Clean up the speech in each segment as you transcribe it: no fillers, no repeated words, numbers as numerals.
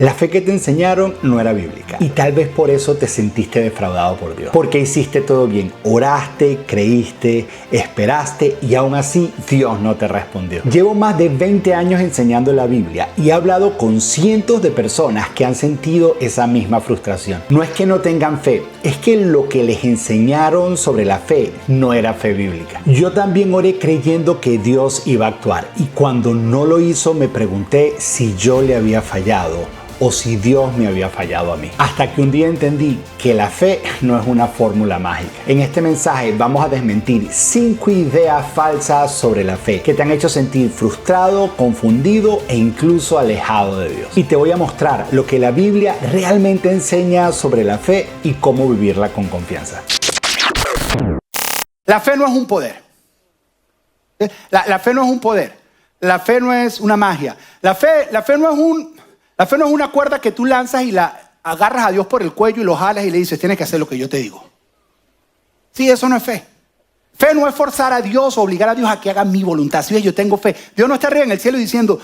La fe que te enseñaron no era bíblica y tal vez por eso te sentiste defraudado por Dios. Porque hiciste todo bien, oraste, creíste, esperaste y aún así Dios no te respondió. Llevo más de 20 años enseñando la Biblia y he hablado con cientos de personas que han sentido esa misma frustración. No es que no tengan fe, es que lo que les enseñaron sobre la fe no era fe bíblica. Yo también oré creyendo que Dios iba a actuar y cuando no lo hizo me pregunté si yo le había fallado o si Dios me había fallado a mí. Hasta que un día entendí que la fe no es una fórmula mágica. En este mensaje vamos a desmentir 5 ideas falsas sobre la fe que te han hecho sentir frustrado, confundido e incluso alejado de Dios. Y te voy a mostrar lo que la Biblia realmente enseña sobre la fe y cómo vivirla con confianza. La fe no es un poder. La fe no es un poder. La fe no es una magia. La fe no es una cuerda que tú lanzas y la agarras a Dios por el cuello y lo jalas y le dices, tienes que hacer lo que yo te digo. Sí, eso no es fe. Fe no es forzar a Dios o obligar a Dios a que haga mi voluntad. Si yo tengo fe. Dios no está arriba en el cielo diciendo,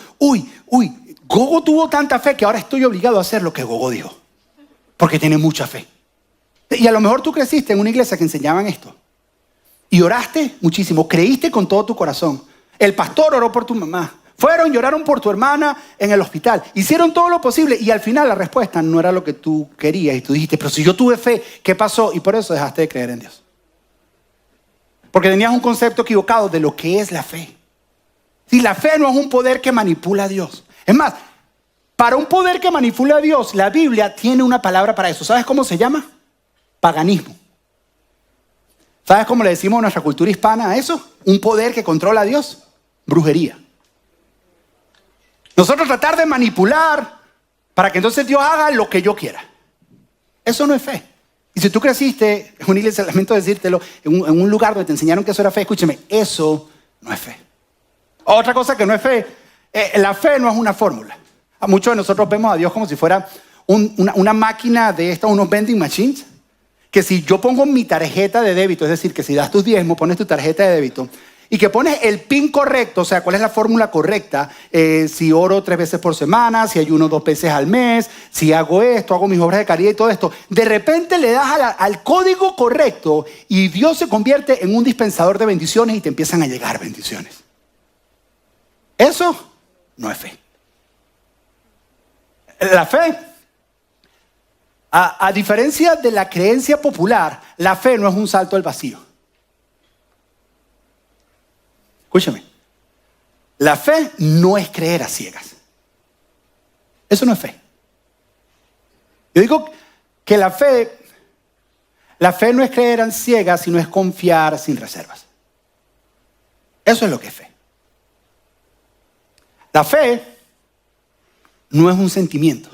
Gogo tuvo tanta fe que ahora estoy obligado a hacer lo que Gogo dijo. Porque tiene mucha fe. Y a lo mejor tú creciste en una iglesia que enseñaban esto. Y oraste muchísimo, creíste con todo tu corazón. El pastor oró por tu mamá. Fueron, lloraron por tu hermana en el hospital. Hicieron todo lo posible y al final la respuesta no era lo que tú querías. Y tú dijiste, pero si yo tuve fe, ¿qué pasó? Y por eso dejaste de creer en Dios. Porque tenías un concepto equivocado de lo que es la fe. Si la fe no es un poder que manipula a Dios. Es más, para un poder que manipula a Dios, la Biblia tiene una palabra para eso. ¿Sabes cómo se llama? Paganismo. ¿Sabes cómo le decimos a nuestra cultura hispana a eso? Un poder que controla a Dios. Brujería. Nosotros tratar de manipular para que entonces Dios haga lo que yo quiera. Eso no es fe. Y si tú creciste en una iglesia, lamento decírtelo, en un lugar donde te enseñaron que eso era fe, escúcheme, eso no es fe. Otra cosa que no es fe, la fe no es una fórmula. A muchos de nosotros vemos a Dios como si fuera una máquina de estas, unos vending machines, que si yo pongo mi tarjeta de débito, es decir, que si das tus diezmos, pones tu tarjeta de débito, y que pones el PIN correcto, o sea, cuál es la fórmula correcta, si oro 3 veces por semana, si ayuno 2 veces al mes, si hago esto, hago mis obras de caridad y todo esto. De repente le das al código correcto y Dios se convierte en un dispensador de bendiciones y te empiezan a llegar bendiciones. Eso no es fe. La fe, a diferencia de la creencia popular, la fe no es un salto al vacío. Escúchame, la fe no es creer a ciegas. Eso no es fe. Yo digo que la fe no es creer a ciegas, sino es confiar sin reservas. Eso es lo que es fe. La fe no es un sentimiento.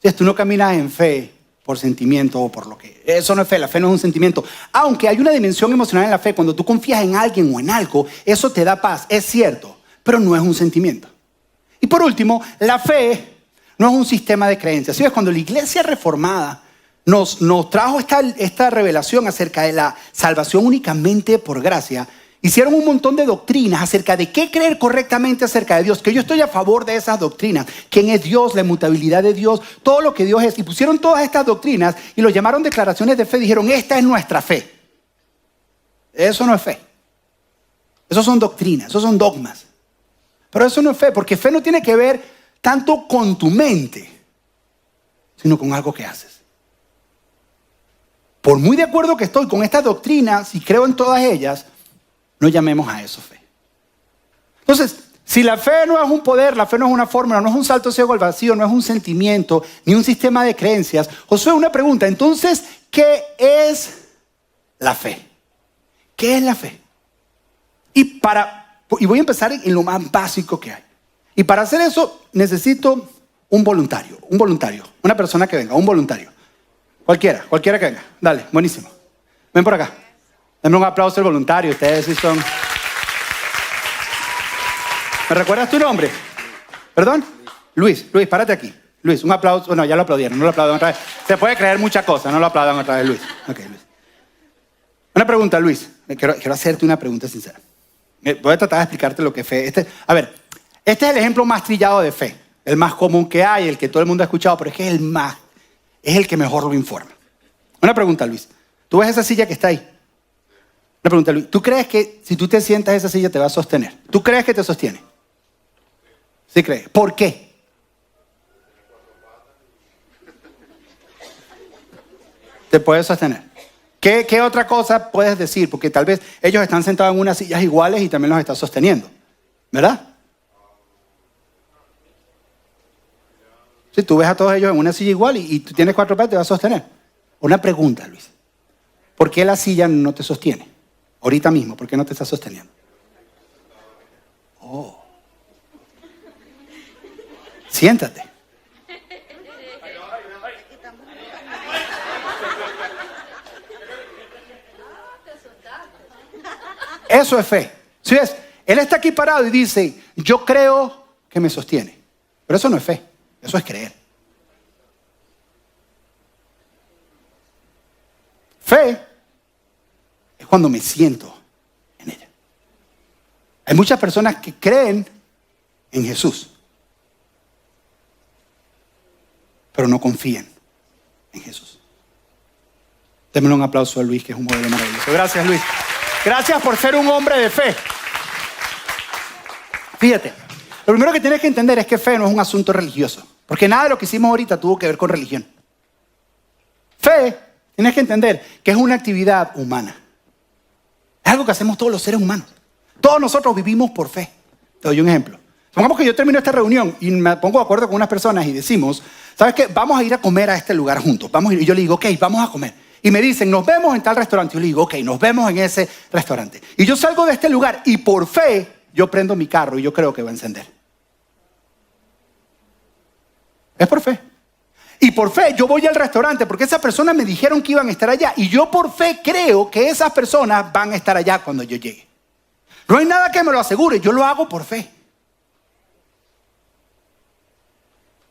Si tú no caminas en fe por sentimiento o por lo que... Eso no es fe, la fe no es un sentimiento. Aunque hay una dimensión emocional en la fe, cuando tú confías en alguien o en algo, eso te da paz, es cierto, pero no es un sentimiento. Y por último, la fe no es un sistema de creencias. ¿Sí ves? Cuando la iglesia reformada nos trajo esta revelación acerca de la salvación únicamente por gracia, hicieron un montón de doctrinas acerca de qué creer correctamente acerca de Dios, que yo estoy a favor de esas doctrinas, quién es Dios, la inmutabilidad de Dios, todo lo que Dios es. Y pusieron todas estas doctrinas y lo llamaron declaraciones de fe. Dijeron, esta es nuestra fe. Eso no es fe. Eso son doctrinas, eso son dogmas. Pero eso no es fe, porque fe no tiene que ver tanto con tu mente, sino con algo que haces. Por muy de acuerdo que estoy con estas doctrinas y creo en todas ellas, no llamemos a eso fe. Entonces, si la fe no es un poder, la fe no es una fórmula, no es un salto ciego al vacío, no es un sentimiento, ni un sistema de creencias, Josué, una pregunta. Entonces, ¿qué es la fe? ¿Qué es la fe? Y voy a empezar en lo más básico que hay. Y para hacer eso, necesito un voluntario, una persona que venga, un voluntario. Cualquiera que venga. Dale, buenísimo. Ven por acá. Denme un aplauso al voluntario, ustedes sí son... ¿Me recuerdas tu nombre? ¿Perdón? Luis, párate aquí. Luis, un aplauso. No, ya lo aplaudieron, no lo aplaudan otra vez. Se puede creer muchas cosas, no lo aplaudan otra vez, Luis. Ok, Luis. Una pregunta, Luis. Quiero hacerte una pregunta sincera. Voy a tratar de explicarte lo que es fe. Este es el ejemplo más trillado de fe. el más común que hay, el que todo el mundo ha escuchado, pero es que es el que mejor lo informa. Una pregunta, Luis. ¿Tú ves esa silla que está ahí? Una pregunta, Luis. ¿Tú crees que si tú te sientas en esa silla te va a sostener? ¿Tú crees que te sostiene? Sí crees. ¿Por qué? Te puede sostener. ¿Qué otra cosa puedes decir? Porque tal vez ellos están sentados en unas sillas iguales y también los está sosteniendo. ¿Verdad? Si tú ves a todos ellos en una silla igual y tú tienes 4 patas, te va a sostener. Una pregunta, Luis. ¿Por qué la silla no te sostiene? Ahorita mismo, ¿por qué no te está sosteniendo? Oh. Siéntate. Eso es fe. ¿Sí ves? Él está aquí parado y dice, yo creo que me sostiene. Pero eso no es fe, eso es creer. Fe es cuando me siento en ella. Hay muchas personas que creen en Jesús, pero no confían en Jesús. Démosle un aplauso a Luis, que es un modelo maravilloso. Gracias, Luis. Gracias por ser un hombre de fe. Fíjate, lo primero que tienes que entender es que fe no es un asunto religioso, porque nada de lo que hicimos ahorita tuvo que ver con religión. Fe, tienes que entender que es una actividad humana. Es algo que hacemos todos los seres humanos. Todos nosotros vivimos por fe. Te doy un ejemplo. Supongamos que yo termino esta reunión y me pongo de acuerdo con unas personas y decimos, ¿sabes qué? Vamos a ir a comer a este lugar juntos. Y yo le digo, ok, vamos a comer. Y me dicen, nos vemos en tal restaurante. Yo le digo, ok, nos vemos en ese restaurante. Y yo salgo de este lugar y por fe yo prendo mi carro y yo creo que va a encender. Es por fe. Y por fe yo voy al restaurante porque esas personas me dijeron que iban a estar allá. Y yo por fe creo que esas personas van a estar allá cuando yo llegue. No hay nada que me lo asegure, yo lo hago por fe.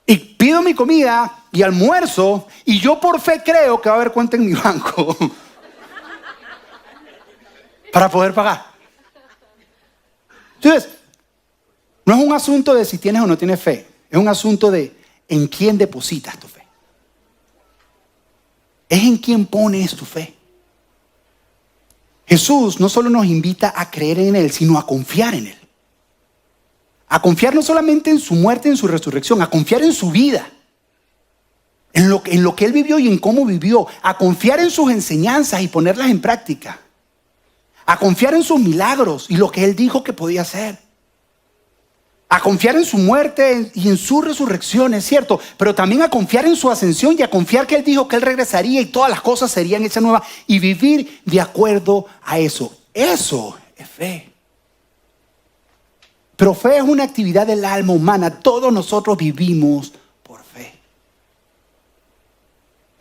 Y pido mi comida y almuerzo y yo por fe creo que va a haber cuenta en mi banco para poder pagar. Entonces, no es un asunto de si tienes o no tienes fe. Es un asunto de en quién depositas tu fe. Es en quién pones tu fe. Jesús no solo nos invita a creer en Él, sino a confiar en Él. A confiar no solamente en su muerte, en su resurrección, a confiar en su vida. En lo que Él vivió y en cómo vivió. A confiar en sus enseñanzas y ponerlas en práctica. A confiar en sus milagros y lo que Él dijo que podía hacer. A confiar en su muerte y en su resurrección, es cierto. Pero también a confiar en su ascensión y a confiar que Él dijo que Él regresaría y todas las cosas serían hechas nuevas. Y vivir de acuerdo a eso. Eso es fe. Pero fe es una actividad del alma humana. Todos nosotros vivimos por fe.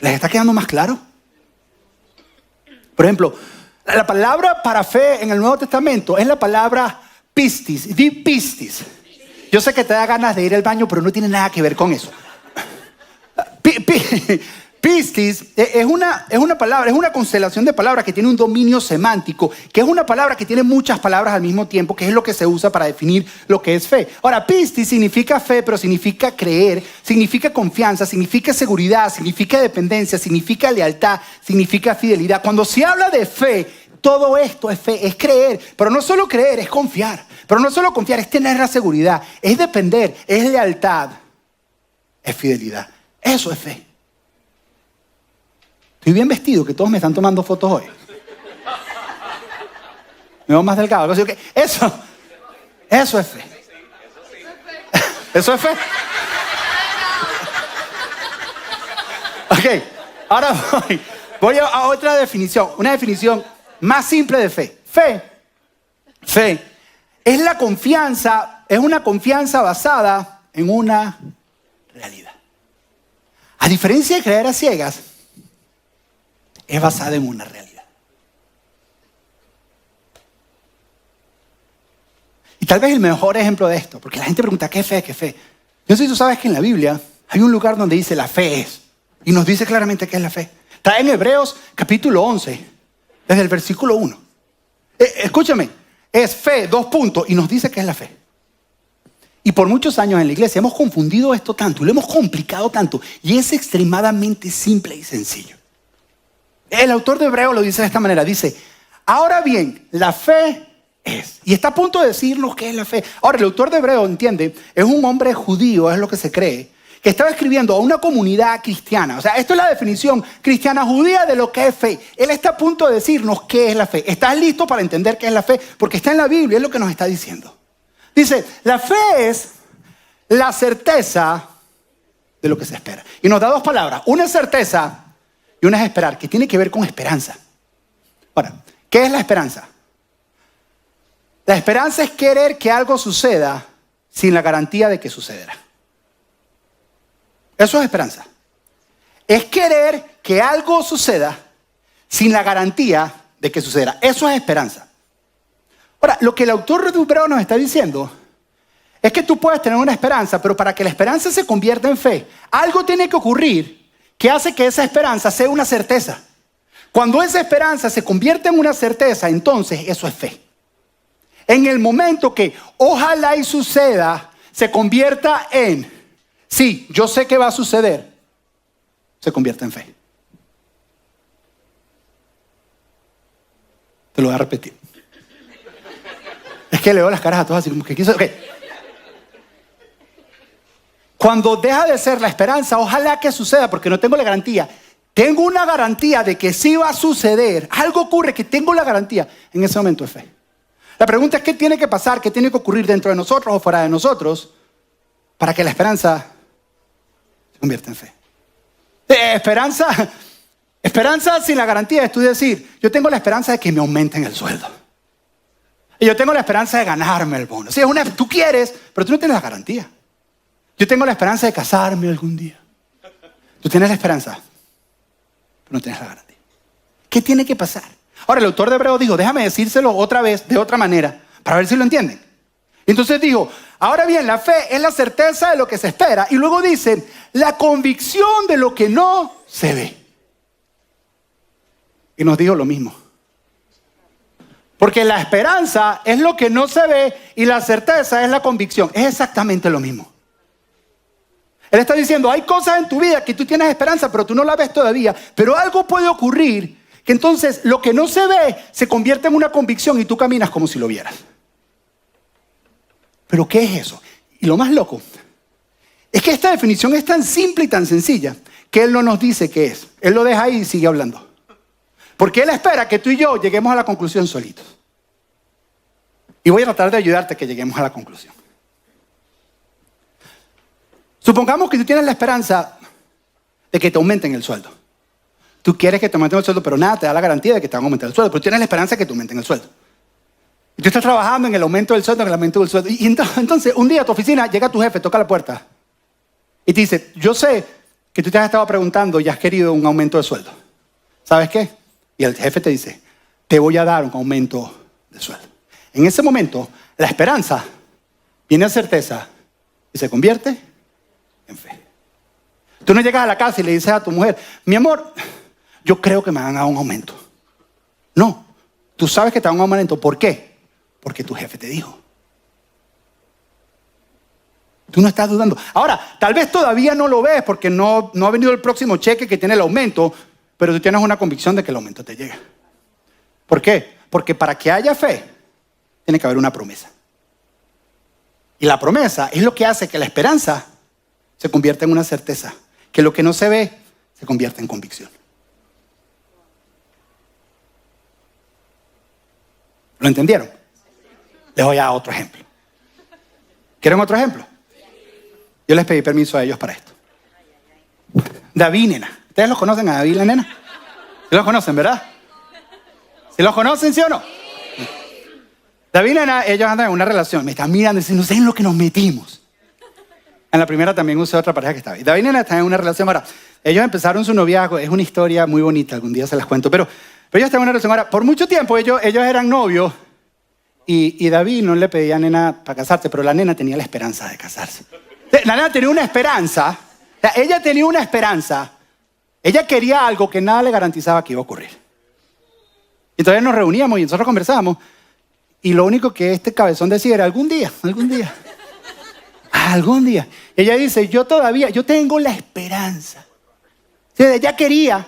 ¿Les está quedando más claro? Por ejemplo, la palabra para fe en el Nuevo Testamento es la palabra pistis. Di pistis. Yo sé que te da ganas de ir al baño, pero no tiene nada que ver con eso. Pistis es una palabra, es una constelación de palabras que tiene un dominio semántico, que es una palabra que tiene muchas palabras al mismo tiempo, que es lo que se usa para definir lo que es fe. Ahora, pistis significa fe, pero significa creer, significa confianza, significa seguridad, significa dependencia, significa lealtad, significa fidelidad. Cuando se habla de fe, todo esto es fe, es creer, pero no solo creer, es confiar. Pero no solo confiar, es tener la seguridad, es depender, es lealtad, es fidelidad. Eso es fe. Estoy bien vestido, que todos me están tomando fotos hoy. Me veo más delgado. Eso es fe. Eso es fe. Ok, ahora voy a otra definición. Una definición más simple de fe. Fe es la confianza, es una confianza basada en una realidad. A diferencia de creer a ciegas, es basada en una realidad. Y tal vez el mejor ejemplo de esto, porque la gente pregunta, ¿qué fe? ¿Qué fe? Yo no sé si tú sabes que en la Biblia hay un lugar donde dice la fe es, y nos dice claramente qué es la fe. Está en Hebreos capítulo 11, desde el versículo 1. Escúchame, es fe, 2 puntos, y nos dice qué es la fe. Y por muchos años en la iglesia hemos confundido esto tanto, lo hemos complicado tanto, y es extremadamente simple y sencillo. El autor de Hebreos lo dice de esta manera, dice, ahora bien, la fe es, y está a punto de decirnos qué es la fe. Ahora, el autor de Hebreos, entiende, es un hombre judío, es lo que se cree, que estaba escribiendo a una comunidad cristiana. O sea, esto es la definición cristiana judía de lo que es fe. Él está a punto de decirnos qué es la fe. ¿Estás listo para entender qué es la fe? Porque está en la Biblia, es lo que nos está diciendo. Dice, la fe es la certeza de lo que se espera. Y nos da dos palabras, una es certeza y una es esperar, que tiene que ver con esperanza. Ahora, ¿qué es la esperanza? La esperanza es querer que algo suceda sin la garantía de que sucederá. Eso es esperanza. Es querer que algo suceda sin la garantía de que sucederá. Eso es esperanza. Ahora, lo que el autor de Hebreos nos está diciendo es que tú puedes tener una esperanza, pero para que la esperanza se convierta en fe, algo tiene que ocurrir que hace que esa esperanza sea una certeza. Cuando esa esperanza se convierte en una certeza, entonces eso es fe. En el momento que ojalá y suceda, se convierta en, sí, yo sé que va a suceder, se convierte en fe. Te lo voy a repetir. Es que le veo las caras a todos así como que quiso. Okay. Cuando deja de ser la esperanza, ojalá que suceda, porque no tengo la garantía. Tengo una garantía de que sí va a suceder. Algo ocurre que tengo la garantía. En ese momento es fe. La pregunta es qué tiene que pasar, qué tiene que ocurrir dentro de nosotros o fuera de nosotros para que la esperanza se convierta en fe. Esperanza sin la garantía es tú decir, yo tengo la esperanza de que me aumenten el sueldo. Y yo tengo la esperanza de ganarme el bono. Sí, tú quieres, pero tú no tienes la garantía. Yo tengo la esperanza de casarme algún día. Tú tienes la esperanza, pero no tienes la garantía. ¿Qué tiene que pasar? Ahora, el autor de Hebreos dijo, déjame decírselo otra vez, de otra manera, para ver si lo entienden. Entonces dijo, ahora bien, la fe es la certeza de lo que se espera. Y luego dice, la convicción de lo que no se ve. Y nos dijo lo mismo. Porque la esperanza es lo que no se ve y la certeza es la convicción. Es exactamente lo mismo. Él está diciendo, hay cosas en tu vida que tú tienes esperanza, pero tú no la ves todavía. Pero algo puede ocurrir que entonces lo que no se ve se convierte en una convicción y tú caminas como si lo vieras. ¿Pero qué es eso? Y lo más loco es que esta definición es tan simple y tan sencilla que él no nos dice qué es. Él lo deja ahí y sigue hablando. Porque él espera que tú y yo lleguemos a la conclusión solitos. Y voy a tratar de ayudarte a que lleguemos a la conclusión. Supongamos que tú tienes la esperanza de que te aumenten el sueldo. Tú quieres que te aumenten el sueldo, pero nada te da la garantía de que te van a aumentar el sueldo. Pero tienes la esperanza de que te aumenten el sueldo. Y tú estás trabajando en el aumento del sueldo, en el aumento del sueldo. Y entonces, un día a tu oficina llega tu jefe, toca la puerta. Y te dice, yo sé que tú te has estado preguntando y has querido un aumento de sueldo. ¿Sabes qué? Y el jefe te dice, te voy a dar un aumento de sueldo. En ese momento, la esperanza viene a certeza y se convierte en fe. Tú no llegas a la casa y le dices a tu mujer, mi amor, yo creo que me van a dar un aumento. No, tú sabes que te dan un aumento. ¿Por qué? Porque tu jefe te dijo. Tú no estás dudando. Ahora, tal vez todavía no lo ves porque no ha venido el próximo cheque que tiene el aumento, pero tú tienes una convicción de que el aumento te llega. ¿Por qué? Porque para que haya fe, tiene que haber una promesa. Y la promesa es lo que hace que la esperanza se convierta en una certeza. Que lo que no se ve, se convierta en convicción. ¿Lo entendieron? Les voy a dar otro ejemplo. ¿Quieren otro ejemplo? Yo les pedí permiso a ellos para esto. David y Nena. ¿Ustedes los conocen a David y la Nena? ¿Sí los conocen, verdad? ¿Sí los conocen, sí o no? David y Nena, ellos andan en una relación. Me están mirando y dicen, no sé en lo que nos metimos. En la primera también usé otra pareja que estaba ahí. David y Nena están en una relación ahora. Ellos empezaron su noviazgo. Es una historia muy bonita. Algún día se las cuento. Pero ellos están en una relación ahora. Por mucho tiempo ellos eran novios. Y David no le pedía a Nena para casarse, pero la Nena tenía la esperanza de casarse. La Nena tenía una esperanza. O sea, ella tenía una esperanza. Ella quería algo que nada le garantizaba que iba a ocurrir. Entonces nos reuníamos y nosotros conversábamos. Y lo único que este cabezón decía era, algún día. Algún día. Ella dice, yo tengo la esperanza. Sí, ella quería,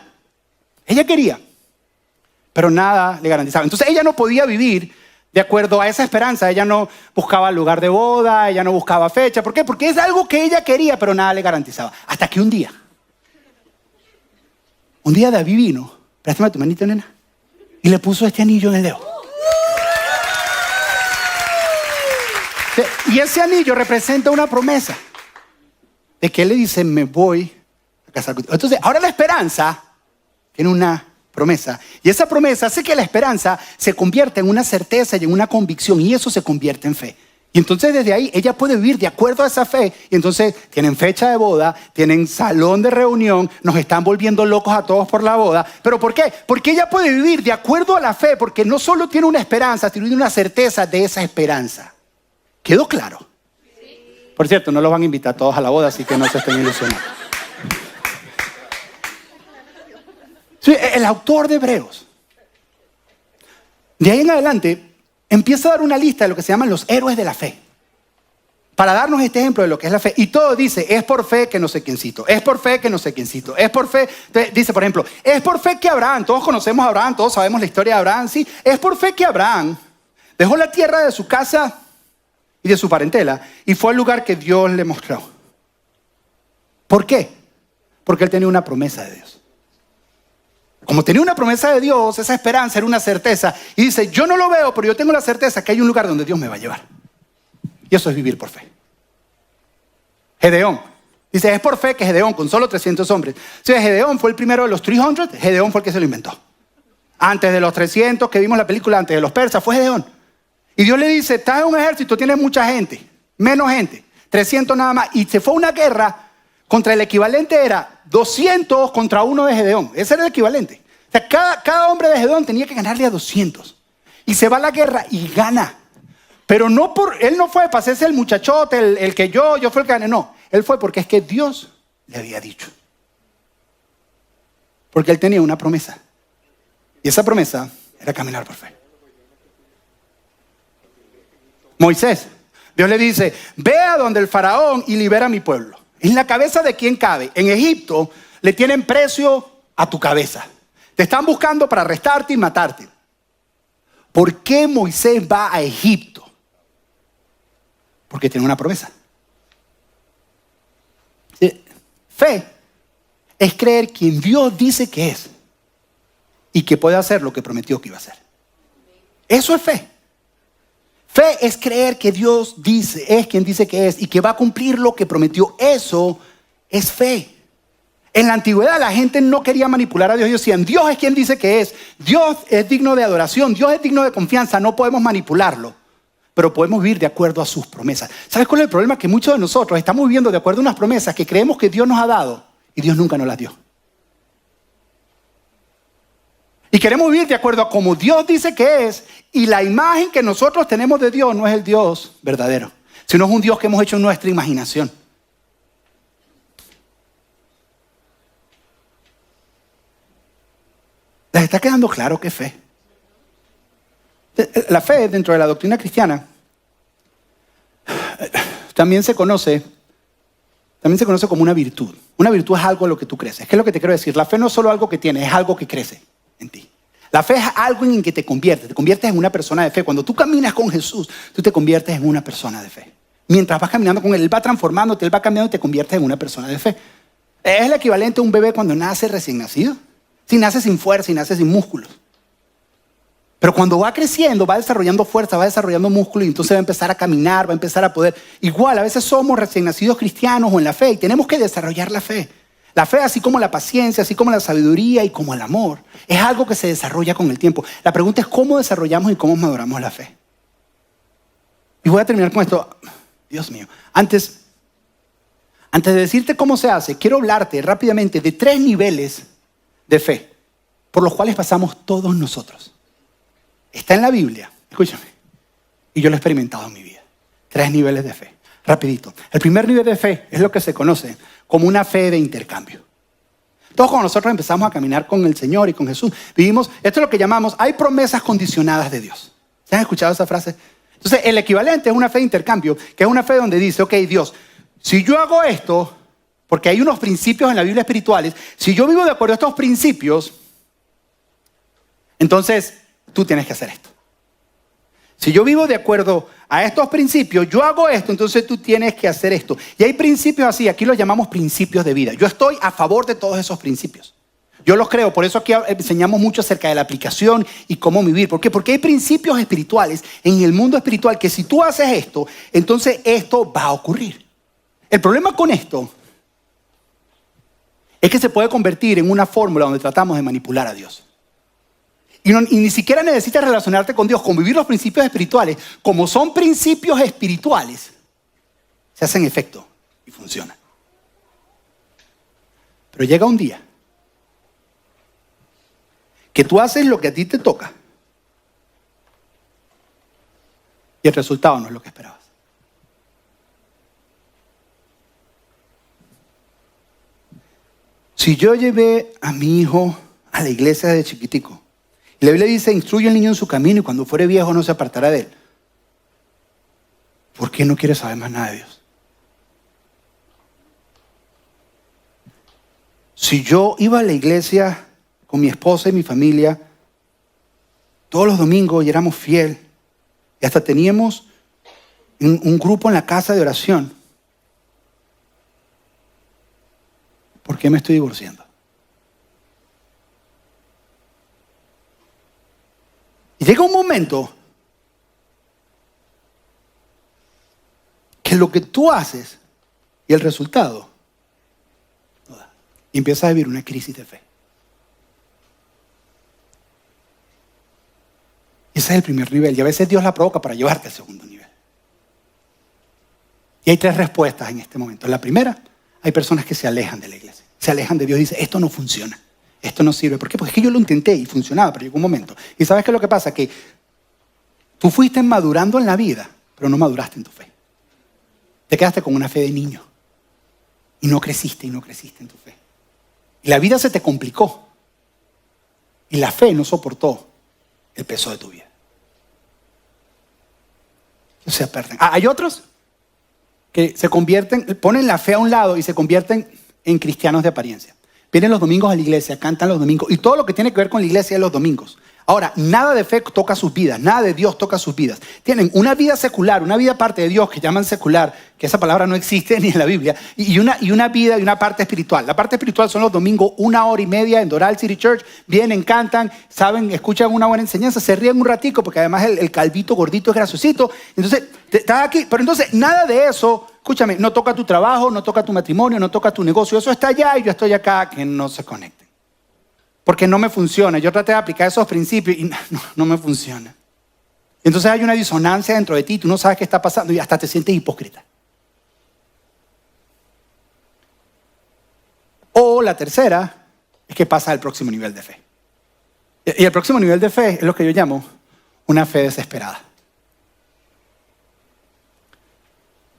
pero nada le garantizaba. Entonces ella no podía vivir de acuerdo a esa esperanza. Ella no buscaba lugar de boda, ella no buscaba fecha. ¿Por qué? Porque es algo que ella quería, pero nada le garantizaba. Hasta que un día David vino, préstame tu manito, nena, y le puso este anillo en el dedo. Y ese anillo representa una promesa de que él le dice, me voy a casar contigo. Entonces, ahora la esperanza tiene una promesa. Y esa promesa hace que la esperanza se convierta en una certeza y en una convicción. Y eso se convierte en fe. Y entonces desde ahí ella puede vivir de acuerdo a esa fe. Y entonces tienen fecha de boda, tienen salón de reunión, nos están volviendo locos a todos por la boda. ¿Pero por qué? Porque ella puede vivir de acuerdo a la fe, porque no solo tiene una esperanza, sino una certeza de esa esperanza. ¿Quedó claro? Por cierto, no los van a invitar todos a la boda, así que no se estén ilusionando. Sí, el autor de Hebreos, de ahí en adelante, empieza a dar una lista de lo que se llaman los héroes de la fe. Para darnos este ejemplo de lo que es la fe. Y todo dice, es por fe que no sé quiéncito, es por fe que no sé quiéncito, es por fe. Dice, por ejemplo, es por fe que Abraham, todos conocemos a Abraham, todos sabemos la historia de Abraham, sí. Es por fe que Abraham dejó la tierra de su casa y de su parentela, y fue al lugar que Dios le mostró. ¿Por qué? Porque él tenía una promesa de Dios. Como tenía una promesa de Dios, esa esperanza era una certeza. Y dice, yo no lo veo, pero yo tengo la certeza que hay un lugar donde Dios me va a llevar. Y eso es vivir por fe. Gedeón. Dice, es por fe que Gedeón, con solo 300 hombres. O sea, Gedeón fue el primero de los 300, Gedeón fue el que se lo inventó. Antes de los 300 que vimos la película, antes de los persas, fue Gedeón. Y Dios le dice, estás en un ejército, tienes mucha gente, menos gente, 300 nada más. Y se fue a una guerra contra el equivalente, era 200 contra uno de Gedeón. Ese era el equivalente. O sea, cada hombre de Gedeón tenía que ganarle a 200. Y se va a la guerra y gana. Pero él no fue para hacerse el muchachote, el que yo fue el que gané. No, él fue porque es que Dios le había dicho. Porque él tenía una promesa. Y esa promesa era caminar por fe. Moisés, Dios le dice, ve a donde el faraón y libera a mi pueblo. ¿En la cabeza de quién cabe? En Egipto le tienen precio a tu cabeza. Te están buscando para arrestarte y matarte. ¿Por qué Moisés va a Egipto? Porque tiene una promesa. Fe es creer quien Dios dice que es y que puede hacer lo que prometió que iba a hacer. Eso es fe. Fe es creer que Dios es quien dice que es y que va a cumplir lo que prometió. Eso es fe. En la antigüedad la gente no quería manipular a Dios. Ellos decían, Dios es quien dice que es. Dios es digno de adoración. Dios es digno de confianza. No podemos manipularlo, pero podemos vivir de acuerdo a sus promesas. ¿Sabes cuál es el problema? Que muchos de nosotros estamos viviendo de acuerdo a unas promesas que creemos que Dios nos ha dado y Dios nunca nos las dio. Y queremos vivir de acuerdo a como Dios dice que es, y la imagen que nosotros tenemos de Dios no es el Dios verdadero, sino es un Dios que hemos hecho en nuestra imaginación. ¿Les está quedando claro qué es fe? La fe dentro de la doctrina cristiana también se conoce como una virtud. Una virtud es algo en lo que tú creces. ¿Qué es lo que te quiero decir? La fe no es solo algo que tienes, es algo que crece en ti. La fe es algo en que te conviertes en una persona de fe. Cuando tú caminas con Jesús, tú te conviertes en una persona de fe. Mientras vas caminando con Él, Él va transformándote, Él va cambiando y te conviertes en una persona de fe. Es el equivalente a un bebé cuando nace recién nacido. Si nace sin fuerza y nace sin músculos. Pero cuando va creciendo, va desarrollando fuerza, va desarrollando músculo y entonces va a empezar a caminar, va a empezar a poder. Igual, a veces somos recién nacidos cristianos o en la fe y tenemos que desarrollar la fe. La fe, así como la paciencia, así como la sabiduría y como el amor, es algo que se desarrolla con el tiempo. La pregunta es cómo desarrollamos y cómo maduramos la fe. Y voy a terminar con esto. Dios mío. Antes de decirte cómo se hace, quiero hablarte rápidamente de 3 niveles de fe por los cuales pasamos todos nosotros. Está en la Biblia, escúchame, y yo lo he experimentado en mi vida. 3 niveles de fe, rapidito. El primer nivel de fe es lo que se conoce como una fe de intercambio. Todos cuando nosotros empezamos a caminar con el Señor y con Jesús, vivimos, esto es lo que llamamos, hay promesas condicionadas de Dios. ¿Se han escuchado esa frase? Entonces, el equivalente es una fe de intercambio, que es una fe donde dice, ok, Dios, si yo hago esto, porque hay unos principios en la Biblia espirituales, si yo vivo de acuerdo a estos principios, entonces tú tienes que hacer esto. Si yo vivo de acuerdo a estos principios, yo hago esto, entonces tú tienes que hacer esto. Y hay principios así, aquí los llamamos principios de vida. Yo estoy a favor de todos esos principios. Yo los creo, por eso aquí enseñamos mucho acerca de la aplicación y cómo vivir. ¿Por qué? Porque hay principios espirituales en el mundo espiritual que si tú haces esto, entonces esto va a ocurrir. El problema con esto es que se puede convertir en una fórmula donde tratamos de manipular a Dios. Y ni siquiera necesitas relacionarte con Dios, con vivir los principios espirituales. Como son principios espirituales, se hacen efecto y funcionan. Pero llega un día que tú haces lo que a ti te toca y el resultado no es lo que esperabas. Si yo llevé a mi hijo a la iglesia desde chiquitico, y la Biblia dice, instruye al niño en su camino y cuando fuere viejo no se apartará de él, ¿por qué no quiere saber más nada de Dios? Si yo iba a la iglesia con mi esposa y mi familia todos los domingos y éramos fieles, y hasta teníamos un grupo en la casa de oración, ¿por qué me estoy divorciando? Y llega un momento que lo que tú haces y el resultado no da. Y empiezas a vivir una crisis de fe. Ese es el primer nivel y a veces Dios la provoca para llevarte al segundo nivel. Y hay 3 respuestas en este momento. La primera, hay personas que se alejan de la iglesia, se alejan de Dios y dicen, esto no funciona. Esto no sirve. ¿Por qué? Porque es que yo lo intenté y funcionaba, pero llegó un momento. ¿Y sabes qué es lo que pasa? Que tú fuiste madurando en la vida, pero no maduraste en tu fe. Te quedaste con una fe de niño. Y no creciste en tu fe. Y la vida se te complicó. Y la fe no soportó el peso de tu vida. O sea, pierden. Hay otros que se convierten, ponen la fe a un lado y se convierten en cristianos de apariencia. Vienen los domingos a la iglesia, cantan los domingos y todo lo que tiene que ver con la iglesia es los domingos. Ahora, nada de fe toca sus vidas, nada de Dios toca sus vidas. Tienen una vida secular, una vida aparte de Dios que llaman secular, que esa palabra no existe ni en la Biblia, y una vida y una parte espiritual. La parte espiritual son los domingos, 1 hora y media en Doral City Church, vienen, cantan, saben, escuchan una buena enseñanza, se ríen un ratico porque además el calvito gordito es graciosito. Entonces, estás aquí, pero entonces nada de eso, escúchame, no toca tu trabajo, no toca tu matrimonio, no toca tu negocio, eso está allá y yo estoy acá, que no se conecten. Porque no me funciona. Yo traté de aplicar esos principios y no me funciona. Entonces hay una disonancia dentro de ti, tú no sabes qué está pasando y hasta te sientes hipócrita. O la tercera es que pasa al próximo nivel de fe. Y el próximo nivel de fe es lo que yo llamo una fe desesperada.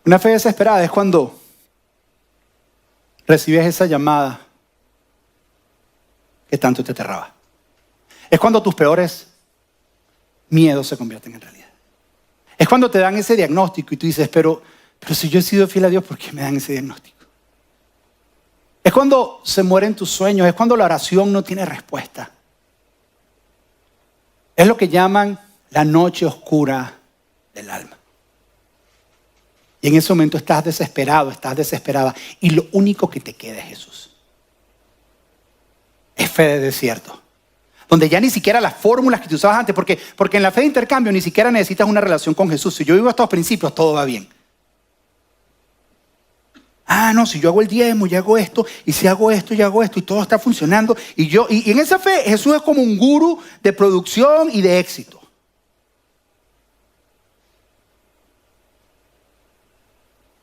Una fe desesperada es cuando recibes esa llamada que tanto te aterraba. Es cuando tus peores miedos se convierten en realidad. Es cuando te dan ese diagnóstico y tú dices, pero si yo he sido fiel a Dios, ¿por qué me dan ese diagnóstico? Es cuando se mueren tus sueños, es cuando la oración no tiene respuesta. Es lo que llaman la noche oscura del alma. Y en ese momento estás desesperado, estás desesperada y lo único que te queda es Jesús. Es fe de desierto, donde ya ni siquiera las fórmulas que tú usabas antes, porque en la fe de intercambio ni siquiera necesitas una relación con Jesús. Si yo vivo estos principios, todo va bien. No, si yo hago el diezmo y hago esto, y si hago esto y hago esto, y todo está funcionando. Y en esa fe Jesús es como un gurú de producción y de éxito.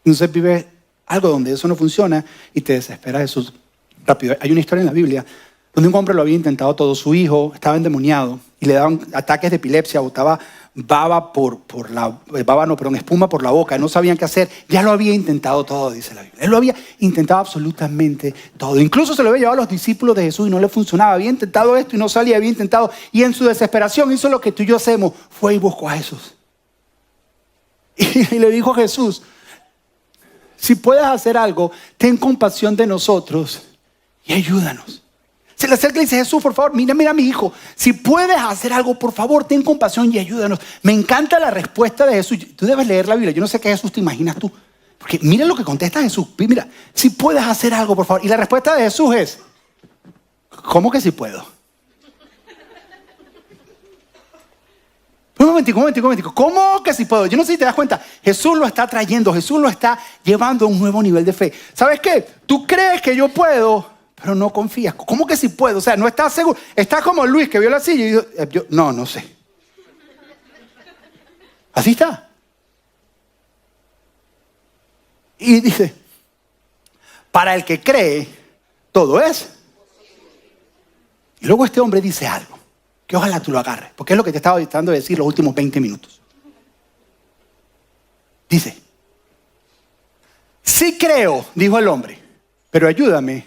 Entonces vives algo donde eso no funciona y te desespera Jesús rápido. Hay una historia en la Biblia donde un hombre lo había intentado todo. Su hijo estaba endemoniado y le daban ataques de epilepsia, botaba espuma por la boca. No sabían qué hacer. Ya lo había intentado todo, dice la Biblia. Él lo había intentado absolutamente todo. Incluso se lo había llevado a los discípulos de Jesús y no le funcionaba. Había intentado esto y no salía, había intentado. Y en su desesperación hizo lo que tú y yo hacemos. Fue y buscó a Jesús. Y le dijo a Jesús, si puedes hacer algo, ten compasión de nosotros y ayúdanos. Se le acerca y le dice, Jesús, por favor, mira a mi hijo. Si puedes hacer algo, por favor, ten compasión y ayúdanos. Me encanta la respuesta de Jesús. Tú debes leer la Biblia. Yo no sé qué Jesús te imaginas tú. Porque mira lo que contesta Jesús. Mira, si puedes hacer algo, por favor. Y la respuesta de Jesús es, ¿cómo que si puedo? Un momentico. ¿Cómo que si puedo? Yo no sé si te das cuenta. Jesús lo está trayendo. Jesús lo está llevando a un nuevo nivel de fe. ¿Sabes qué? Tú crees que yo puedo, pero no confías. ¿Cómo que si puedo? O sea, no estás seguro. Estás como Luis que vio la silla y dijo, no sé. Así está. Y dice, para el que cree, todo es. Y luego este hombre dice algo, que ojalá tú lo agarres, porque es lo que te estaba tratando de decir los últimos 20 minutos. Dice, sí creo, dijo el hombre, pero ayúdame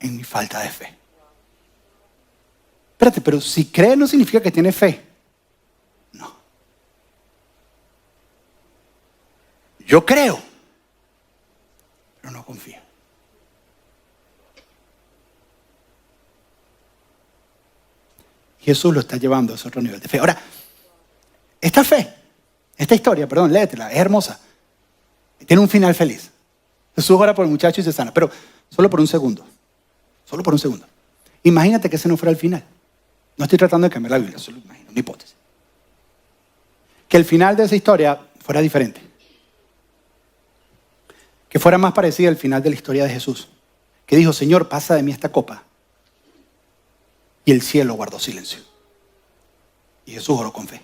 en mi falta de fe. Espérate, pero si cree no significa que tiene fe. No. Yo creo, pero no confío. Jesús lo está llevando a ese otro nivel de fe. Ahora, esta historia, léetela, es hermosa. Tiene un final feliz. Jesús ora por el muchacho y se sana, pero solo por un segundo. Imagínate que ese no fuera el final. No estoy tratando de cambiar la Biblia, solo imagino, una hipótesis. Que el final de esa historia fuera diferente. Que fuera más parecida al final de la historia de Jesús. Que dijo, Señor, pasa de mí esta copa. Y el cielo guardó silencio. Y Jesús oró con fe.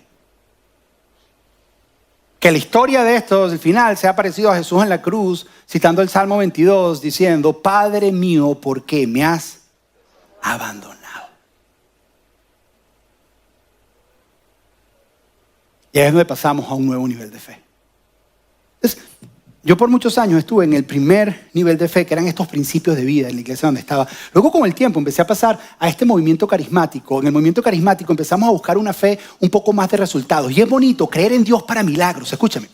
Que la historia de esto, el final, sea parecido a Jesús en la cruz, citando el Salmo 22, diciendo, Padre mío, ¿por qué me has abandonado? Y ahí es donde pasamos a un nuevo nivel de fe. Entonces, yo por muchos años estuve en el primer nivel de fe, que eran estos principios de vida en la iglesia donde estaba. Luego con el tiempo empecé a pasar a este movimiento carismático. En el movimiento carismático empezamos a buscar una fe un poco más de resultados. Y es bonito creer en Dios para milagros. Escúchame,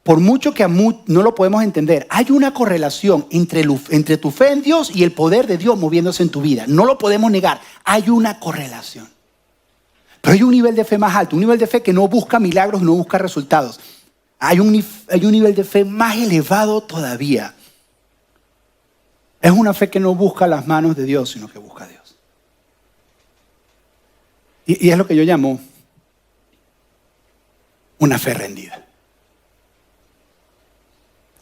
por mucho que no lo podemos entender, hay una correlación entre tu fe en Dios y el poder de Dios moviéndose en tu vida. No lo podemos negar, hay una correlación. Pero hay un nivel de fe más alto, un nivel de fe que no busca milagros, no busca resultados. Hay un nivel de fe más elevado todavía. Es una fe que no busca las manos de Dios, sino que busca a Dios. Y es lo que yo llamo una fe rendida.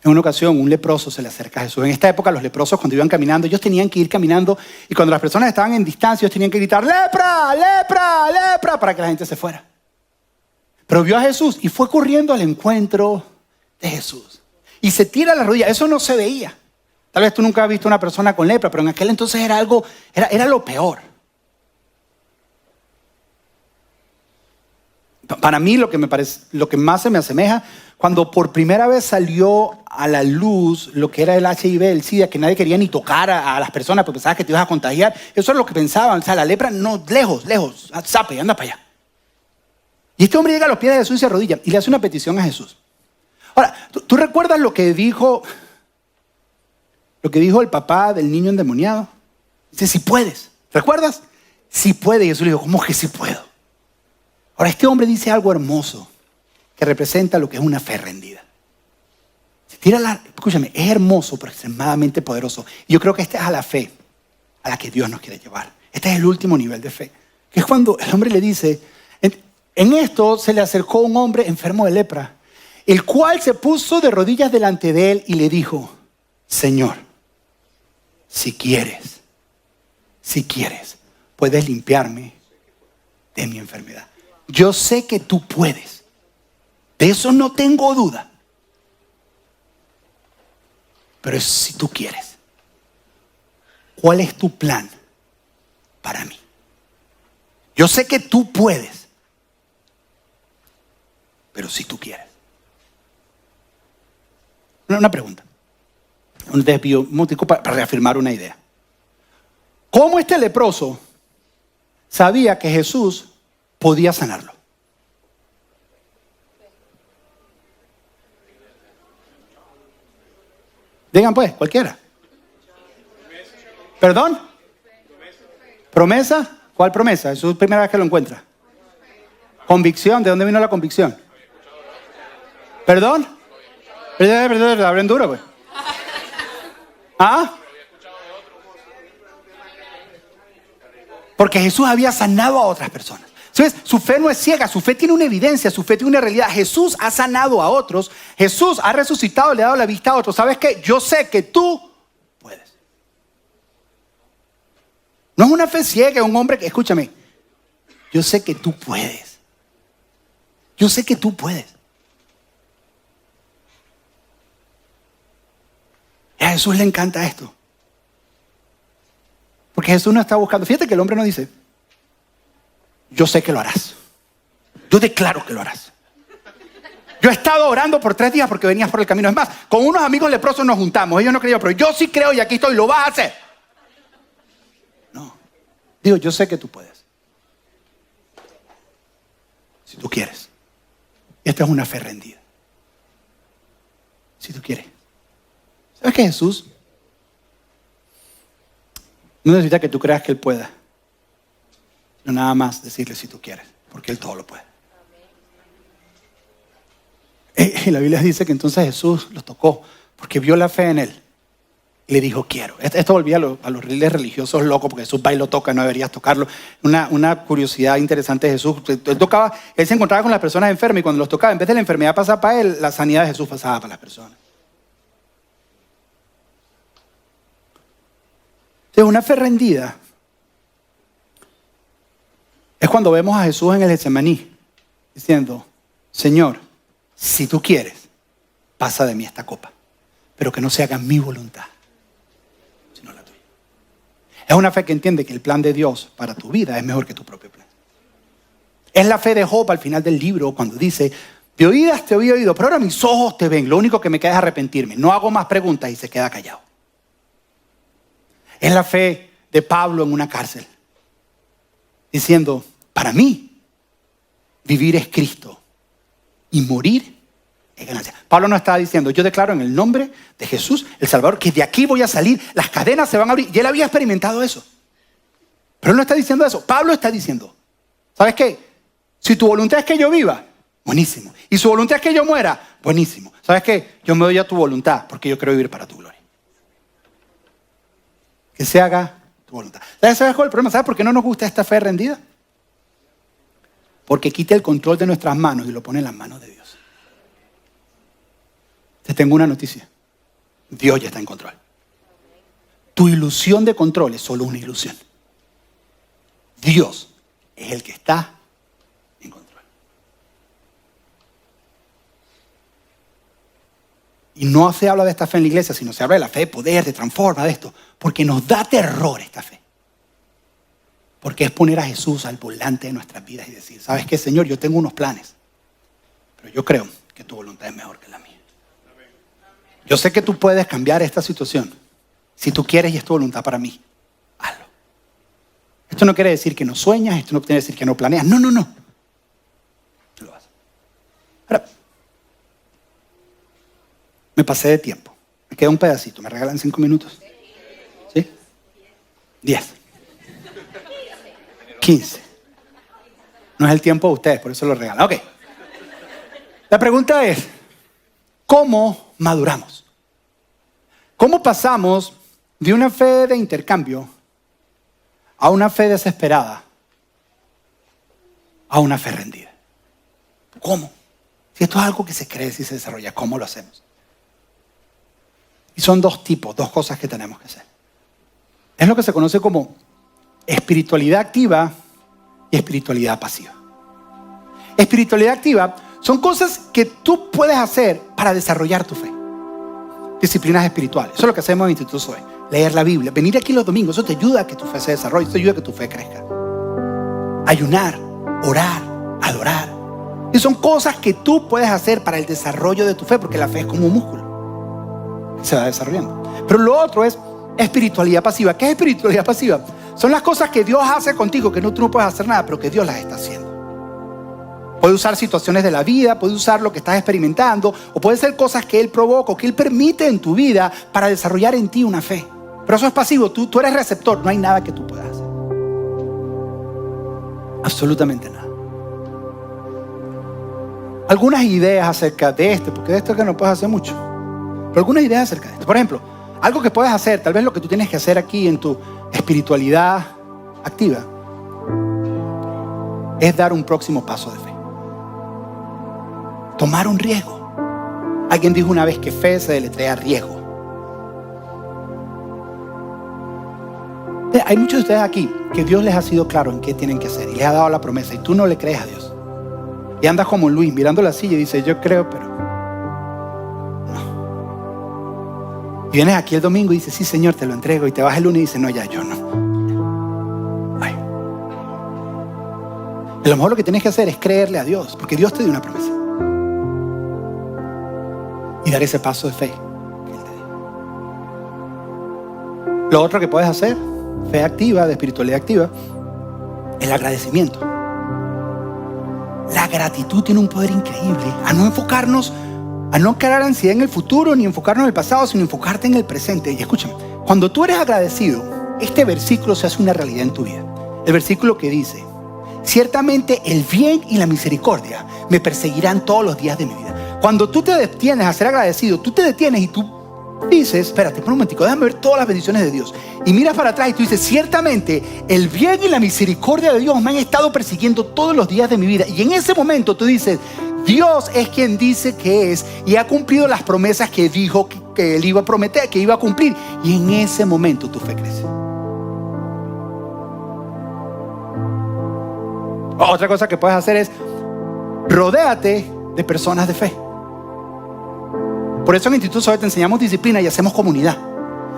En una ocasión, un leproso se le acerca a Jesús. En esta época, los leprosos, cuando iban caminando, ellos tenían que ir caminando. Y cuando las personas estaban en distancia, ellos tenían que gritar, ¡lepra, lepra, lepra!, para que la gente se fuera. Pero vio a Jesús y fue corriendo al encuentro de Jesús. Y se tira a la rodilla. Eso no se veía. Tal vez tú nunca has visto una persona con lepra, pero en aquel entonces era lo peor. Para mí lo que más se me asemeja, cuando por primera vez salió a la luz lo que era el HIV, el SIDA, que nadie quería ni tocar a las personas porque pensabas que te ibas a contagiar. Eso es lo que pensaban. O sea, la lepra, no, lejos, zape, anda para allá. Y este hombre llega a los pies de Jesús y se arrodilla y le hace una petición a Jesús. Ahora, ¿tú recuerdas lo que dijo el papá del niño endemoniado? Dice, si puedes. ¿Recuerdas? Si puede. Y Jesús le dijo, ¿cómo que si puedo? Ahora, este hombre dice algo hermoso que representa lo que es una fe rendida. Escúchame, es hermoso pero extremadamente poderoso. Y yo creo que esta es a la fe a la que Dios nos quiere llevar. Este es el último nivel de fe. Que es cuando el hombre le dice... En esto se le acercó un hombre enfermo de lepra, el cual se puso de rodillas delante de él y le dijo, Señor, si quieres, puedes limpiarme de mi enfermedad. Yo sé que tú puedes. De eso no tengo duda. Pero es si tú quieres. ¿Cuál es tu plan para mí? Yo sé que tú puedes. Pero si tú quieres. Una pregunta. Un desvío para reafirmar una idea. ¿Cómo este leproso sabía que Jesús podía sanarlo? Digan pues, cualquiera. ¿Perdón? ¿Promesa? ¿Cuál promesa? Es su primera vez que lo encuentra. Convicción. ¿De dónde vino la convicción? ¿Perdón? Perdón, hablen duro pues. ¿Ah? Porque Jesús había sanado a otras personas. ¿Sabes? Su fe no es ciega, su fe tiene una evidencia, su fe tiene una realidad. Jesús ha sanado a otros, Jesús ha resucitado, le ha dado la vista a otros. ¿Sabes qué? Yo sé que tú puedes. No es una fe ciega, es un hombre que, escúchame, yo sé que tú puedes. Yo sé que tú puedes. Y a Jesús le encanta esto. Porque Jesús no está buscando. Fíjate que el hombre no dice, yo sé que lo harás. Yo declaro que lo harás. Yo he estado orando por 3 días porque venías por el camino. Es más, con unos amigos leprosos nos juntamos. Ellos no creían, pero yo sí creo y aquí estoy. Lo vas a hacer. No. Digo, yo sé que tú puedes. Si tú quieres. Esta es una fe rendida. Si tú quieres. ¿Sabes que Jesús no necesita que tú creas que Él pueda? No nada más decirle si tú quieres, porque Él todo lo puede. Y la Biblia dice que entonces Jesús lo tocó porque vio la fe en Él y le dijo quiero. Esto volvía a los líderes religiosos locos porque Jesús va y lo toca, no deberías tocarlo. Una curiosidad interesante de Jesús. Él se encontraba con las personas enfermas y cuando los tocaba, en vez de la enfermedad pasar para Él, la sanidad de Jesús pasaba para las personas. Entonces, una fe rendida es cuando vemos a Jesús en el Getsemaní diciendo, Señor, si tú quieres, pasa de mí esta copa, pero que no se haga mi voluntad, sino la tuya. Es una fe que entiende que el plan de Dios para tu vida es mejor que tu propio plan. Es la fe de Job al final del libro cuando dice, de oídas te había oído, pero ahora mis ojos te ven, lo único que me queda es arrepentirme, no hago más preguntas y se queda callado. Es la fe de Pablo en una cárcel, diciendo, para mí, vivir es Cristo y morir es ganancia. Pablo no estaba diciendo, yo declaro en el nombre de Jesús, el Salvador, que de aquí voy a salir, las cadenas se van a abrir. Y él había experimentado eso. Pero él no está diciendo eso. Pablo está diciendo, ¿sabes qué? Si tu voluntad es que yo viva, buenísimo. Y su voluntad es que yo muera, buenísimo. ¿Sabes qué? Yo me doy a tu voluntad porque yo quiero vivir para tu gloria. Que se haga tu voluntad. ¿Sabes cuál es el problema? ¿Sabes por qué no nos gusta esta fe rendida? Porque quita el control de nuestras manos y lo pone en las manos de Dios. Te tengo una noticia. Dios ya está en control. Tu ilusión de control es solo una ilusión. Dios es el que está en control. Y no se habla de esta fe en la iglesia, sino se habla de la fe de poder, de transforma, de esto. Porque nos da terror esta fe. Porque es poner a Jesús al volante de nuestras vidas y decir, ¿sabes qué, Señor? Yo tengo unos planes, pero yo creo que tu voluntad es mejor que la mía. Yo sé que tú puedes cambiar esta situación. Si tú quieres y es tu voluntad para mí, hazlo. Esto no quiere decir que no sueñas, esto no quiere decir que no planeas. No. Lo haces. Ahora, me pasé de tiempo. Me queda un pedacito. ¿Me regalan 5 minutos? ¿Sí? 10. 15. No es el tiempo de ustedes, por eso lo regalan. Ok. La pregunta es, ¿cómo maduramos? ¿Cómo pasamos de una fe de intercambio a una fe desesperada a una fe rendida? ¿Cómo? Si esto es algo que se crece y se desarrolla, ¿cómo lo hacemos? Y son 2 tipos, 2 cosas que tenemos que hacer. Es lo que se conoce como espiritualidad activa y espiritualidad pasiva. Espiritualidad activa son cosas que tú puedes hacer para desarrollar tu fe. Disciplinas espirituales. Eso es lo que hacemos en Instituto Zoe. Leer la Biblia, venir aquí los domingos. Eso te ayuda a que tu fe se desarrolle. Eso te ayuda a que tu fe crezca. Ayunar, orar, adorar. Y son cosas que tú puedes hacer para el desarrollo de tu fe, porque la fe es como un músculo. Se va desarrollando. Pero lo otro es espiritualidad pasiva. ¿Qué es espiritualidad pasiva? Son las cosas que Dios hace contigo, que tú no puedes hacer nada, pero que Dios las está haciendo. Puede usar situaciones de la vida, puede usar lo que estás experimentando, o puede ser cosas que Él provoca o que Él permite en tu vida para desarrollar en ti una fe. Pero eso es pasivo, tú eres receptor, no hay nada que tú puedas hacer. Absolutamente nada. Algunas ideas acerca de esto, porque de esto es que no puedes hacer mucho, pero algunas ideas acerca de esto. Por ejemplo, algo que puedes hacer, tal vez lo que tú tienes que hacer aquí en tu espiritualidad activa, es dar un próximo paso de fe. Tomar un riesgo. Alguien dijo una vez que fe se deletrea riesgo. Hay muchos de ustedes aquí que Dios les ha sido claro en qué tienen que hacer y les ha dado la promesa y tú no le crees a Dios. Y andas como Luis mirando la silla y dices, yo creo, pero no. Y vienes aquí el domingo y dices, sí Señor, te lo entrego. Y te vas el lunes y dices, no, ya yo no. Ay. A lo mejor lo que tienes que hacer es creerle a Dios, porque Dios te dio una promesa. Y dar ese paso de fe que Él te dio. Lo otro que puedes hacer, fe activa, de espiritualidad activa, el agradecimiento. La gratitud tiene un poder increíble a no enfocarnos, a no crear ansiedad en el futuro ni enfocarnos en el pasado, sino enfocarte en el presente. Y escúchame, cuando tú eres agradecido, este versículo se hace una realidad en tu vida. El versículo que dice, ciertamente el bien y la misericordia me perseguirán todos los días de mi vida. Cuando tú te detienes a ser agradecido, tú te detienes y tú dices, espérate, por un momentico, déjame ver todas las bendiciones de Dios. Y miras para atrás y tú dices, ciertamente el bien y la misericordia de Dios me han estado persiguiendo todos los días de mi vida. Y en ese momento tú dices, Dios es quien dice que es y ha cumplido las promesas que dijo que Él iba a prometer, que iba a cumplir. Y en ese momento tu fe crece. Otra cosa que puedes hacer es rodéate de personas de fe. Por eso en el Instituto Soy te enseñamos disciplina y hacemos comunidad.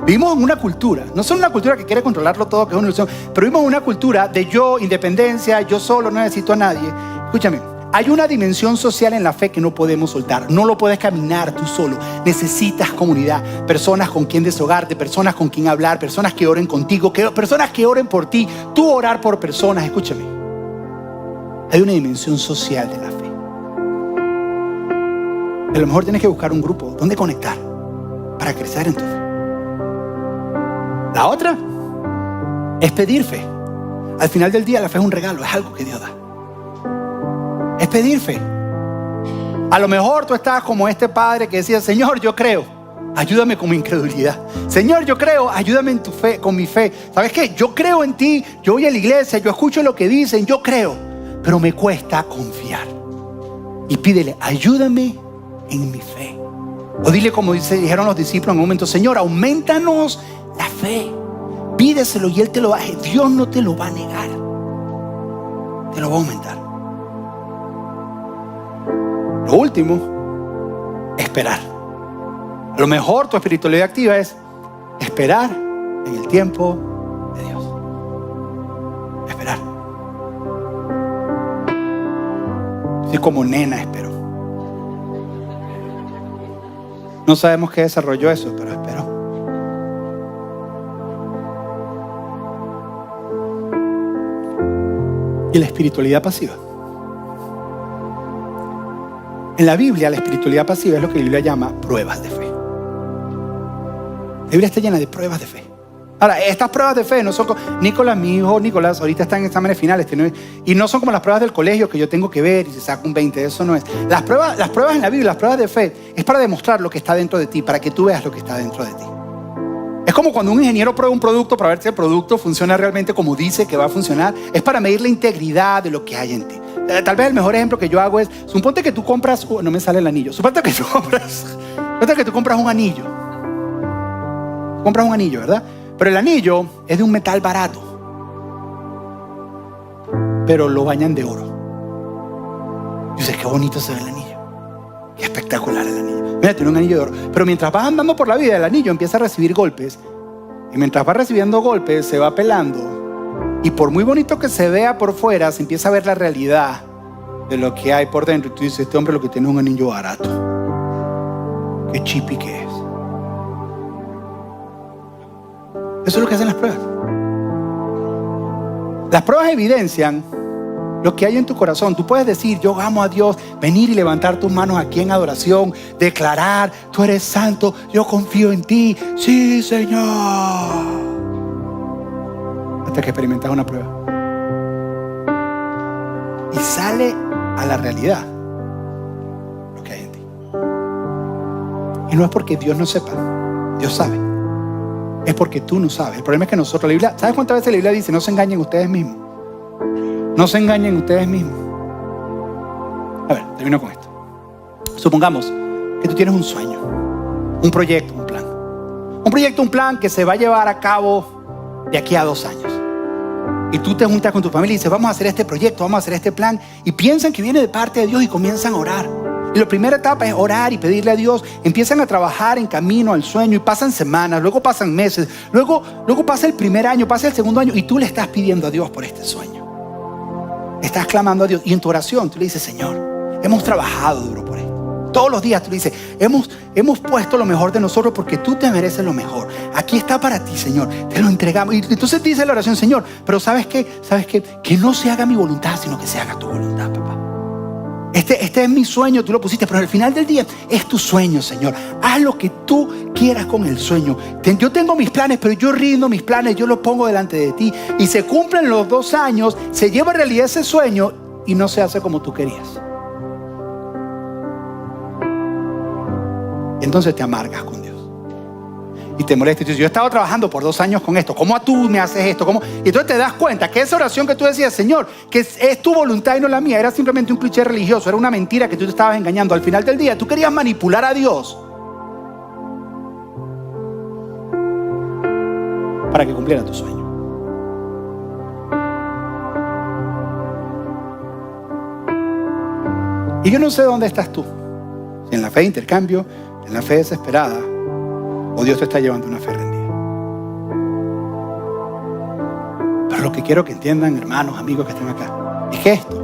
Vivimos en una cultura, no solo una cultura que quiere controlarlo todo, que es una ilusión, pero vivimos en una cultura de yo, independencia, yo solo, no necesito a nadie. Escúchame, hay una dimensión social en la fe que no podemos soltar. No lo puedes caminar tú solo. Necesitas comunidad, personas con quien desahogarte, personas con quien hablar, personas que oren contigo, personas que oren por ti, tú orar por personas. Escúchame, hay una dimensión social de la fe. A lo mejor tienes que buscar un grupo donde conectar para crecer en tu fe. La otra es pedir fe. Al final del día la fe es un regalo, es algo que Dios da. Es pedir fe. A lo mejor tú estás como este padre que decía, Señor, yo creo, ayúdame con mi incredulidad. Señor, yo creo, ayúdame en tu fe, con mi fe. ¿Sabes qué? Yo creo en ti, yo voy a la iglesia, yo escucho lo que dicen, yo creo, pero me cuesta confiar. Y pídele, ayúdame en mi fe. O dile como dijeron los discípulos en un momento, Señor, aumentanos la fe. Pídeselo y Él te lo va a dar. Dios no te lo va a negar, te lo va a aumentar. Lo último, esperar. A lo mejor tu espiritualidad activa es esperar en el tiempo de Dios. Esperar. Soy como nena, espero. No sabemos qué desarrolló eso, pero espero. Y la espiritualidad pasiva. En la Biblia, la espiritualidad pasiva es lo que la Biblia llama pruebas de fe. La Biblia está llena de pruebas de fe. Ahora, estas pruebas de fe no son como Nicolás, mi hijo Nicolás, ahorita está en exámenes finales, y no son como las pruebas del colegio que yo tengo que ver y se saca un 20, eso no es. Las pruebas en la Biblia, las pruebas de fe, es para demostrar lo que está dentro de ti, para que tú veas lo que está dentro de ti. Es como cuando un ingeniero prueba un producto para ver si el producto funciona realmente como dice que va a funcionar. Es para medir la integridad de lo que hay en ti. Tal vez el mejor ejemplo que yo hago es, suponte que tú compras, no me sale el anillo, suponte que tú compras un anillo. Compras un anillo, ¿verdad? Pero el anillo es de un metal barato, pero lo bañan de oro. Y dices, qué bonito se ve el anillo, qué espectacular el anillo. Mira, tiene un anillo de oro. Pero mientras vas andando por la vida, el anillo empieza a recibir golpes. Y mientras va recibiendo golpes, se va pelando. Y por muy bonito que se vea por fuera, se empieza a ver la realidad de lo que hay por dentro. Y tú dices, este hombre lo que tiene es un anillo barato. Qué chipi que es. Eso es lo que hacen las pruebas. Las pruebas evidencian lo que hay en tu corazón. Tú puedes decir, yo amo a Dios, venir y levantar tus manos aquí en adoración, declarar, tú eres santo, yo confío en ti. Sí, Señor. Hasta que experimentas una prueba. Y sale a la realidad lo que hay en ti. Y no es porque Dios no sepa, Dios sabe. Es porque tú no sabes. El problema es que nosotros, la Biblia, ¿sabes cuántas veces la Biblia dice, no se engañen ustedes mismos? No se engañen ustedes mismos. A ver, termino con esto. Supongamos que tú tienes un sueño, un proyecto, un plan. Un proyecto, un plan que se va a llevar a cabo de aquí a 2 años. Y tú te juntas con tu familia y dices, vamos a hacer este proyecto, vamos a hacer este plan. Y piensan que viene de parte de Dios y comienzan a orar. Y la primera etapa es orar y pedirle a Dios. Empiezan a trabajar en camino al sueño y pasan semanas, luego pasan meses, luego pasa el primer año, pasa el segundo año y tú le estás pidiendo a Dios por este sueño. Estás clamando a Dios y en tu oración tú le dices, Señor, hemos trabajado duro por esto. Todos los días tú le dices, hemos puesto lo mejor de nosotros porque tú te mereces lo mejor. Aquí está para ti, Señor, te lo entregamos. Y entonces dice la oración, Señor, pero ¿sabes qué? Que no se haga mi voluntad, sino que se haga tu voluntad, papá. Este es mi sueño, tú lo pusiste, pero al final del día es tu sueño, Señor. Haz lo que tú quieras con el sueño. Yo tengo mis planes, pero yo rindo mis planes, yo los pongo delante de ti. Y se cumplen los 2 años, se lleva a realidad ese sueño y no se hace como tú querías. Entonces te amargas con Dios. Y te molesta y te dices, yo he estado trabajando por 2 años con esto, ¿cómo tú me haces esto? ¿Cómo? Y entonces te das cuenta que esa oración que tú decías, Señor, que es tu voluntad y no la mía, era simplemente un cliché religioso, era una mentira que tú te estabas engañando. Al final del día tú querías manipular a Dios para que cumpliera tu sueño. Y yo no sé dónde estás tú, si en la fe de intercambio, en la fe desesperada, o Dios te está llevando a una fe rendida. Pero lo que quiero que entiendan, hermanos, amigos que estén acá, es que esto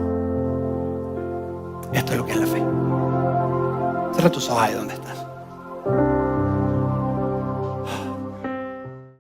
es lo que es la fe. Cierra tus ojos ahí donde estás.